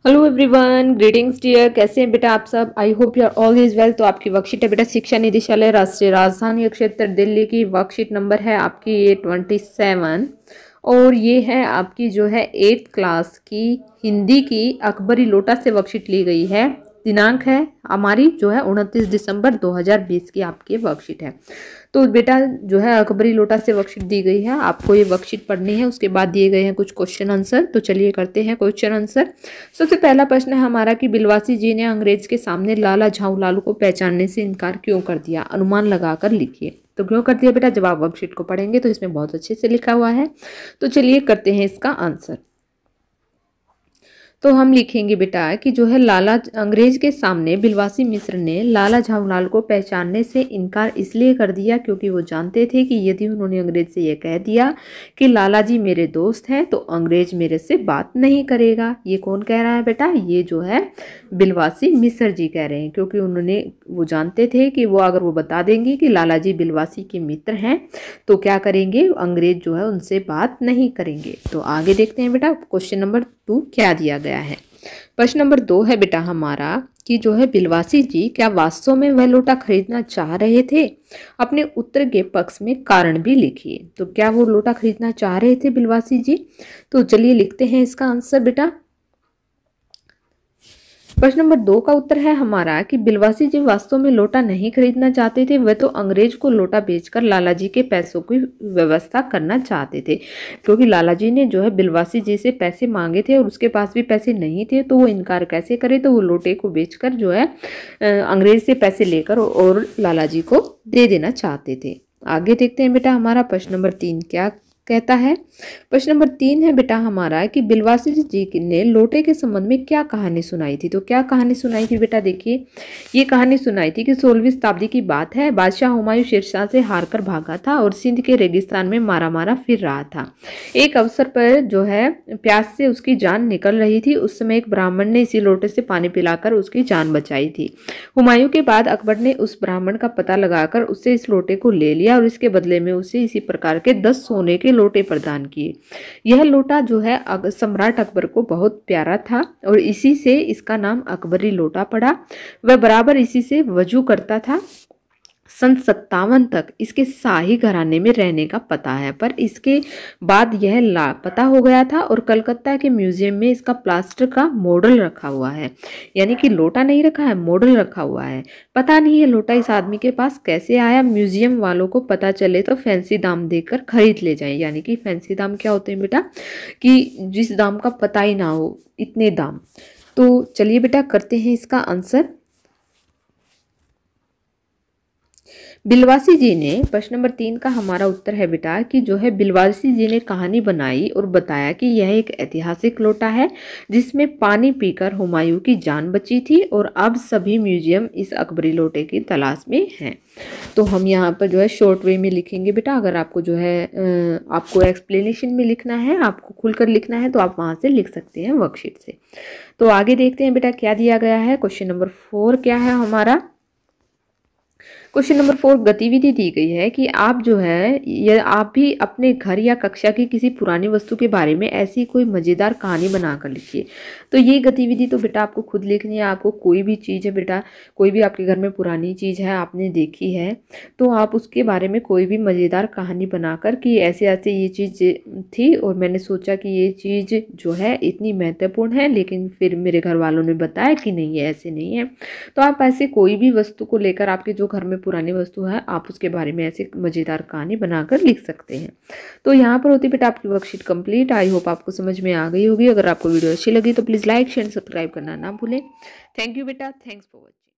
Hello everyone, greetings dear. कैसे हैं बेटा आप सब? I hope you are all is well. तो आपकी वर्कशीट है बेटा शिक्षा निदेशालय राष्ट्रीय राजधानी क्षेत्र दिल्ली की। वर्कशीट नंबर है आपकी ये 27 और ये है आपकी जो है 8th क्लास की हिंदी की अकबरी लोटा से वर्कशीट ली गई है। दिनांक है हमारी जो है 29 दिसंबर 2020 की आपकी वर्कशीट है। तो बेटा जो है अकबरी लोटा से वर्कशीट दी गई है, आपको ये वर्कशीट पढ़नी है। उसके बाद दिए गए हैं कुछ क्वेश्चन आंसर। तो चलिए करते हैं क्वेश्चन आंसर। सबसे पहला प्रश्न है हमारा कि बिलवासी जी ने अंग्रेज के सामने लाला झाऊ लालू को पहचानने से इनकार क्यों कर दिया? अनुमान लगाकर लिखिए। तो क्यों कर दिया बेटा? जब आप वर्कशीट को पढ़ेंगे तो इसमें बहुत अच्छे से लिखा हुआ है। तो चलिए करते हैं इसका आंसर। तो हम लिखेंगे बेटा कि जो है लाला अंग्रेज के सामने बिलवासी मिश्र ने लाला झाऊलाल को पहचानने से इनकार इसलिए कर दिया क्योंकि वो जानते थे कि यदि उन्होंने अंग्रेज से यह कह दिया कि लाला जी मेरे दोस्त हैं तो अंग्रेज मेरे से बात नहीं करेगा। ये कौन कह रहा है बेटा? ये जो है बिलवासी मिश्र जी कह रहे हैं, क्योंकि वो जानते थे कि वो अगर वो बता देंगे कि लाला जी बिलवासी के मित्र हैं तो क्या करेंगे, अंग्रेज जो है उनसे बात नहीं करेंगे। तो आगे देखते हैं बेटा क्वेश्चन नंबर 2 क्या दिया गया है। प्रश्न नंबर 2 है बेटा हमारा कि जो है बिलवासी जी क्या वास्तव में वह लोटा खरीदना चाह रहे थे? अपने उत्तर के पक्ष में कारण भी लिखिए। तो क्या वो लोटा खरीदना चाह रहे थे बिलवासी जी? तो चलिए लिखते हैं इसका आंसर बेटा। प्रश्न नंबर 2 का उत्तर है हमारा कि बिलवासी जी वास्तव में लोटा नहीं खरीदना चाहते थे, वह तो अंग्रेज को लोटा बेचकर लाला जी के पैसों की व्यवस्था करना चाहते थे। क्योंकि लाला जी ने जो है बिलवासी जी से पैसे मांगे थे और उसके पास भी पैसे नहीं थे, तो वो इनकार कैसे करे? तो वो लोटे को बेचकर जो है अंग्रेज से पैसे लेकर और लाला जी को दे देना चाहते थे। आगे देखते हैं बेटा हमारा प्रश्न नंबर 3 क्या कहता है। प्रश्न नंबर 3 है बेटा हमारा कि बिलवासी जी ने लोटे के संबंध में क्या कहानी सुनाई थी? तो क्या कहानी सुनाई थी बेटा? देखिए ये कहानी सुनाई थी कि 16वीं शताब्दी की बात है। बादशाह हुमायूं शेरशाह से हारकर भागा था और सिंध के रेगिस्तान में मारा मारा फिर रहा था। एक अवसर पर जो है प्यास से उसकी जान निकल रही थी। उस समय एक ब्राह्मण ने इसी लोटे से पानी पिलाकर उसकी जान बचाई थी। हुमायूं के बाद अकबर ने उस ब्राह्मण का पता लगाकर उससे इस लोटे को ले लिया और इसके बदले में उसे इसी प्रकार के 10 सोने के लोटे प्रदान किए। यह लोटा जो है सम्राट अकबर को बहुत प्यारा था और इसी से इसका नाम अकबरी लोटा पड़ा। वह बराबर इसी से वजू करता था। सन 57 तक इसके शाही घराने में रहने का पता है, पर इसके बाद यह लापता हो गया था और कलकत्ता के म्यूजियम में इसका प्लास्टर का मॉडल रखा हुआ है। यानी कि लोटा नहीं रखा है, मॉडल रखा हुआ है। पता नहीं ये लोटा इस आदमी के पास कैसे आया। म्यूजियम वालों को पता चले तो फैंसी दाम देकर खरीद ले जाए। यानी कि फैंसी दाम क्या होते हैं बेटा? कि जिस दाम का पता ही ना हो, इतने दाम। तो चलिए बेटा करते हैं इसका आंसर। बिलवासी जी ने प्रश्न नंबर 3 का हमारा उत्तर है बेटा कि जो है बिलवासी जी ने कहानी बनाई और बताया कि यह एक ऐतिहासिक लोटा है जिसमें पानी पीकर हुमायूं की जान बची थी और अब सभी म्यूजियम इस अकबरी लोटे की तलाश में हैं। तो हम यहाँ पर जो है शॉर्ट वे में लिखेंगे बेटा। अगर आपको जो है आपको एक्सप्लेनेशन में लिखना है, आपको खुलकर लिखना है, तो आप वहाँ से लिख सकते हैं वर्कशीट से। तो आगे देखते हैं बेटा क्या दिया गया है। क्वेश्चन नंबर 4 क्या है हमारा? क्वेश्चन नंबर 4 गतिविधि दी गई है कि आप जो है ये आप भी अपने घर या कक्षा की किसी पुरानी वस्तु के बारे में ऐसी कोई मज़ेदार कहानी बनाकर लिखिए। तो ये गतिविधि तो बेटा आपको खुद लिखनी है। आपको कोई भी चीज़ है बेटा, कोई भी आपके घर में पुरानी चीज़ है आपने देखी है, तो आप उसके बारे में कोई भी मज़ेदार कहानी बनाकर कि ऐसे ऐसे ये चीज़ थी और मैंने सोचा कि ये चीज़ जो है इतनी महत्वपूर्ण है, लेकिन फिर मेरे घर वालों ने बताया कि नहीं ये ऐसे नहीं है। तो आप ऐसे कोई भी वस्तु को लेकर, आपके जो घर में पुरानी वस्तु है, आप उसके बारे में ऐसे मज़ेदार कहानी बनाकर लिख सकते हैं। तो यहाँ पर होती बेटा आपकी वर्कशीट कंप्लीट। आई होप आपको समझ में आ गई होगी। अगर आपको वीडियो अच्छी लगी तो प्लीज़ लाइक शेयर सब्सक्राइब करना ना भूलें। थैंक यू बेटा, थैंक्स फॉर वॉचिंग।